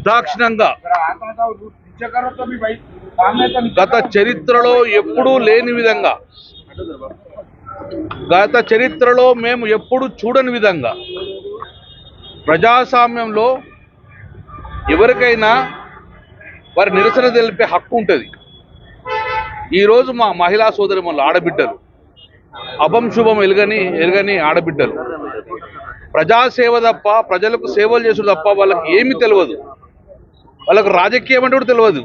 నిర్దాక్షిణ్యంగా గత చరిత్రలో ఎప్పుడూ లేని విధంగా, గత చరిత్రలో మేము ఎప్పుడు చూడని విధంగా ప్రజాస్వామ్యంలో ఎవరికైనా వారి నిరసన తెలిపే హక్కు ఉంటుంది. ఈరోజు మా మహిళా సోదరిమణులు ఆడబిడ్డలు, అభం శుభం ఎరగని ఆడబిడ్డలు, ప్రజాసేవ తప్ప, ప్రజలకు సేవలు చేసుడు తప్ప వాళ్ళకి ఏమీ తెలియదు. వాళ్ళకు రాజకీయం అంటే కూడా తెలియదు.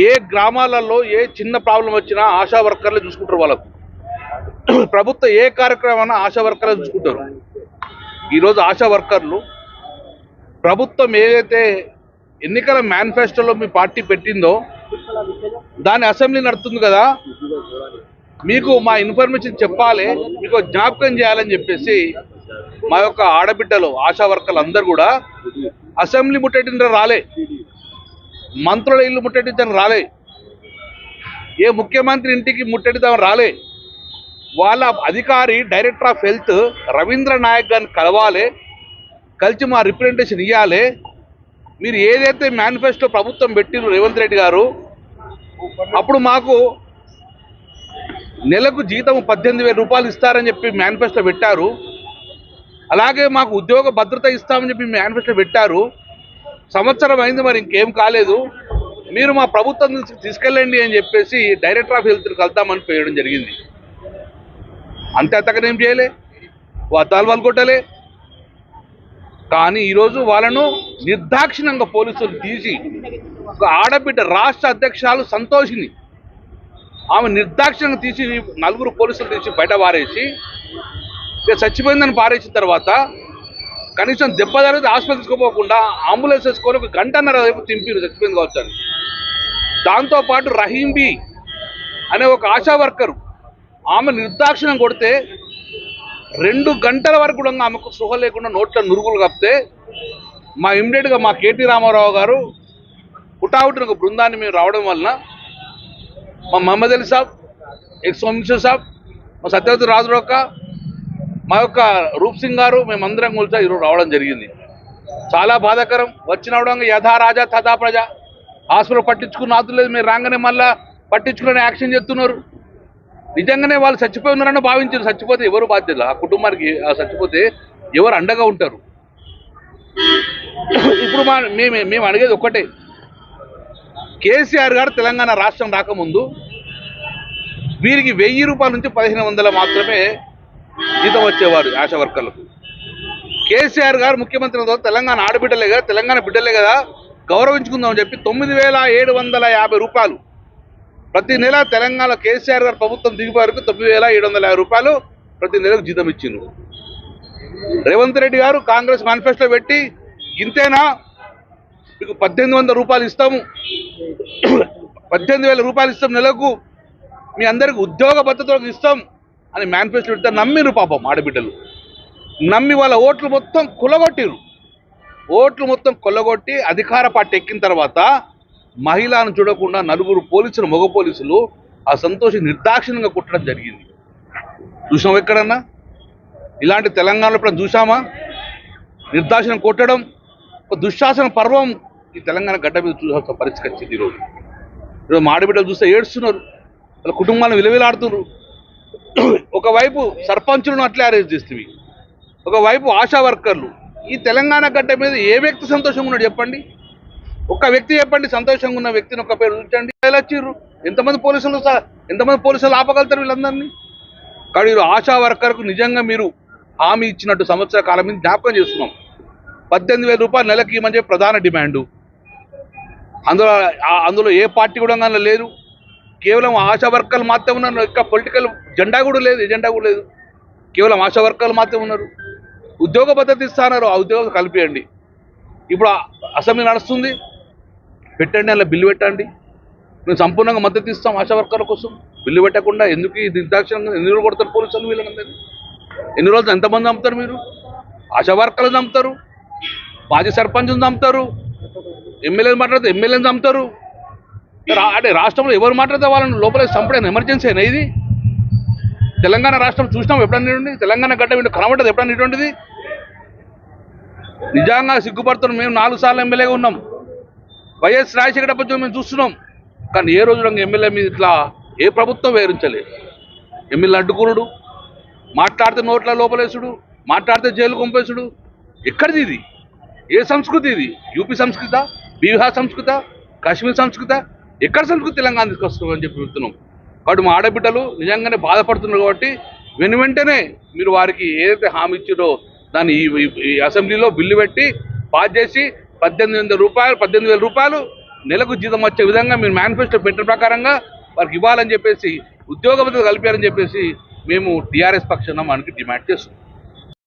ఏ గ్రామాలలో ఏ చిన్న ప్రాబ్లం వచ్చినా ఆశా వర్కర్లు చూసుకుంటారు. వాళ్ళకు ప్రభుత్వం ఏ కార్యక్రమం ఆశా వర్కర్లు చూసుకుంటారు. ఈరోజు ఆశా వర్కర్లు ప్రభుత్వం ఏదైతే ఎన్నికల మేనిఫెస్టోలో మీ పార్టీ పెట్టిందో దాని అసెంబ్లీ నడుతుంది కదా, మీకు మా ఇన్ఫర్మేషన్ చెప్పాలి, మీకు జ్ఞాపకం చేయాలని చెప్పేసి మా యొక్క ఆడబిడ్డలు ఆశా వర్కర్లు అందరూ కూడా అసెంబ్లీ ముట్టడించడం రాలే, మంత్రుల ఇల్లు ముట్టడించడం రాలే, ఏ ముఖ్యమంత్రి ఇంటికి ముట్టడిద్దాం రాలే. వాళ్ళ అధికారి director of health Ravindra Nayak గారిని కలవాలి, కలిసి మా రిప్రజెంటేషన్ ఇవ్వాలి. మీరు ఏదైతే మేనిఫెస్టో ప్రభుత్వం పెట్టిరు రేవంత్ రెడ్డి గారు, అప్పుడు మాకు నెలకు జీతం 18,000 రూపాయలు ఇస్తారని చెప్పి మేనిఫెస్టో పెట్టారు. అలాగే మాకు ఉద్యోగ భద్రత ఇస్తామని చెప్పి మేనిఫెస్టో పెట్టారు. సంవత్సరం అయింది, మరి ఇంకేం కాలేదు. మీరు మా ప్రభుత్వం తీసుకెళ్ళండి అని చెప్పేసి డైరెక్టర్ ఆఫ్ హెల్త్ని కలుద్దామని పోయడం జరిగింది. అంతే, అంతకనేం చేయలే, అద్దాలు వాళ్ళు కొట్టలే. కానీ ఈరోజు వాళ్ళను నిర్దాక్షిణ్యంగా పోలీసులు తీసి, ఒక ఆడబిడ్డ రాష్ట్ర అధ్యక్షురాలు సంతోషిని ఆమె నిర్దాక్షిణ్యంగా తీసి 4 పోలీసులు తీసి బయట పారేసి చచ్చిపోయిందని పారేసిన తర్వాత కనీసం దెబ్బ జరిగితే హాస్పిటల్ తీసుకోపోకుండా అంబులెన్స్ వేసుకొని 1 గంటన్నర వైపు తింపిరు చచ్చిపోయింది కావచ్చు అని. దాంతోపాటు రహీంబీ అనే ఒక ఆశా వర్కరు ఆమె నిర్దాక్షిణ్యం కొడితే 2 గంటల వరకు కూడా ఆమెకు సృహ లేకుండా నోట్ల నురుగులు కప్పితే మా ఇమ్మీడియట్గా మా కేటీ రామారావు గారు హుటాహుటిన ఒక బృందాన్ని మేము రావడం వలన మా మహమ్మద్ అలీ సాబ్, ఎక్స్ హోమ్ మినిస్టర్ సాబ్, మా సత్యవతి రాజురొక్క, మా యొక్క రూప్ సింగ్ గారు, మేమందరం కలిసి ఈరోజు రావడం జరిగింది. చాలా బాధాకరం. వచ్చినవడంగా యథా రాజా తథా ప్రజ, హాస్పిటల్ పట్టించుకున్న ఆతులు లేదు. మీరు రాగానే మళ్ళీ పట్టించుకునే యాక్షన్ చేస్తున్నారు. నిజంగానే వాళ్ళు చచ్చిపోయి ఉన్నారని భావించారు. చచ్చిపోతే ఎవరు బాధ్యత? ఆ కుటుంబానికి చచ్చిపోతే ఎవరు అండగా ఉంటారు? ఇప్పుడు మేము అడిగేది ఒక్కటే, కేసీఆర్ గారు తెలంగాణ రాష్ట్రం రాకముందు వీరికి 1000 రూపాయల నుంచి 1500 మాత్రమే జీతం వచ్చేవారు ఆశా వర్కర్లకు. కేసీఆర్ గారు ముఖ్యమంత్రి తర్వాత తెలంగాణ ఆడబిడ్డలే కదా, తెలంగాణ బిడ్డలే కదా, గౌరవించుకుందామని చెప్పి 9,750 రూపాయలు ప్రతి నెల తెలంగాణ కేసీఆర్ గారు ప్రభుత్వం దిగిపోయే వరకు 9,750 రూపాయలు ప్రతి నెలకు జీతం ఇచ్చింది. రేవంత్ రెడ్డి గారు కాంగ్రెస్ మేనిఫెస్టో పెట్టి ఇంతేనా, మీకు 1,800 రూపాయలు ఇస్తాము, 18,000 రూపాయలు ఇస్తాం నెలకు, మీ అందరికి ఉద్యోగ భద్రతలకు ఇస్తాం అని మేనిఫెస్టో పెడితే నమ్మిరు పాపం ఆడబిడ్డలు. నమ్మి వాళ్ళ ఓట్లు మొత్తం కొల్లగొట్టిరు. ఓట్లు మొత్తం కొల్లగొట్టి అధికార పార్టీ ఎక్కిన తర్వాత మహిళను చూడకుండా 4 పోలీసులు, మగ పోలీసులు ఆ సంతోషి నిర్దాక్షిణ్యంగా కుట్టడం జరిగింది. చూసాం ఎక్కడన్నా? ఇలాంటి తెలంగాణలో ఇప్పుడు చూసామా? నిర్దాక్షిణ్యం కొట్టడం ఒక దుశ్శాసన పర్వం ఈ తెలంగాణ గడ్డ మీద చూసాల్సిన పరిస్థితి వచ్చింది. ఈరోజు మా ఆడబిడ్డలు చూస్తే ఏడుస్తున్నారు, వాళ్ళ కుటుంబాలను విలువలాడుతున్నారు. ఒకవైపు సర్పంచులను అట్లే అరెస్ట్ చేస్తుంది, ఒకవైపు ఆశా వర్కర్లు. ఈ తెలంగాణ గడ్డ మీద ఏ వ్యక్తి సంతోషంగా ఉన్నాడు చెప్పండి? ఒక్క వ్యక్తి చెప్పండి, సంతోషంగా ఉన్న వ్యక్తిని ఒక్క పేరు చూడండి. ఎలా వచ్చిర్రు? ఎంతమంది పోలీసులు ఆపగలుగుతారు వీళ్ళందరినీ? కానీ ఆశా వర్కర్కు నిజంగా మీరు హామీ ఇచ్చినట్టు సంవత్సర కాలం మీద జ్ఞాపకం చేస్తున్నాం. 18,000 రూపాయలు నెలకి ఇవ్వమని చెప్పి ప్రధాన డిమాండు. అందులో ఏ పార్టీ కూడా లేదు. కేవలం ఆశా వర్కర్లు మాత్రమే ఉన్నారు. ఇంకా పొలిటికల్ ఎజెండా కూడా లేదు. కేవలం ఆశా వర్కర్లు మాత్రమే ఉన్నారు. ఉద్యోగ భద్రత ఇస్తున్నారు, ఆ ఉద్యోగం కలిపేయండి. ఇప్పుడు అసెంబ్లీ నడుస్తుంది, పెట్టండి, అలా బిల్లు పెట్టండి. మేము సంపూర్ణంగా మద్దతు ఇస్తాం ఆశా వర్కర్ల కోసం. బిల్లు పెట్టకుండా ఎందుకు ఈ నిర్దాక్షిణ్యంగా ఎన్ని రోజులు కొడతారు పోలీసులు? వీళ్ళందరూ ఎన్ని రోజులు ఎంతమంది చంపుతారు మీరు? ఆశా వర్కర్లు చంపుతారు, మాజీ సర్పంచ్ని చంపుతారు, ఎమ్మెల్యేలు మాట్లాడితే ఎమ్మెల్యేని చంపుతారు. అంటే రాష్ట్రంలో ఎవరు మాట్లాడితే వాళ్ళని లోపల చంపడం ఎమర్జెన్సీ అయినా ఇది? తెలంగాణ రాష్ట్రం చూసినాం ఎప్పుడన్నా? తెలంగాణ గడ్డ మీద కనబడ్డది ఎప్పుడన్నా ఇటువంటిది? నిజంగా సిగ్గుపడుతున్నాం. మేము 4 సార్లు ఎమ్మెల్యేగా ఉన్నాం. వైఎస్ రాజశేఖర ప్రభుత్వం మేము చూస్తున్నాం. కానీ ఏ రోజు ఎమ్మెల్యే మీద ఇట్లా ఏ ప్రభుత్వం వివరించలేదు. ఎమ్మెల్యే అడ్డుకునుడు, మాట్లాడితే నోట్ల లోపలేసుడు, మాట్లాడితే జైలు పంపేసుడు. ఎక్కడిది ఇది? ఏ సంస్కృతి ఇది? యూపీ సంస్కృత, బీహార్ సంస్కృత, కాశ్మీర్ సంస్కృత? ఎక్కడ సంస్కృతి తెలంగాణ తీసుకొస్తున్నాం అని చెప్పి చెప్తున్నాం. కాబట్టి మా ఆడబిడ్డలు నిజంగానే బాధపడుతున్నారు. కాబట్టి వెంటనే మీరు వారికి ఏదైతే హామీ ఇచ్చారో దాన్ని ఈ అసెంబ్లీలో బిల్లు పెట్టి పాస్ చేసి 18,000 రూపాయలు నెలకు జీతం వచ్చే విధంగా మీరు మేనిఫెస్టో పెట్టిన ప్రకారంగా వారికి ఇవ్వాలని చెప్పేసి, ఉద్యోగ భద్రత కల్పారని చెప్పేసి మేము టీఆర్ఎస్ పక్షాన మనకి డిమాండ్ చేస్తున్నాం.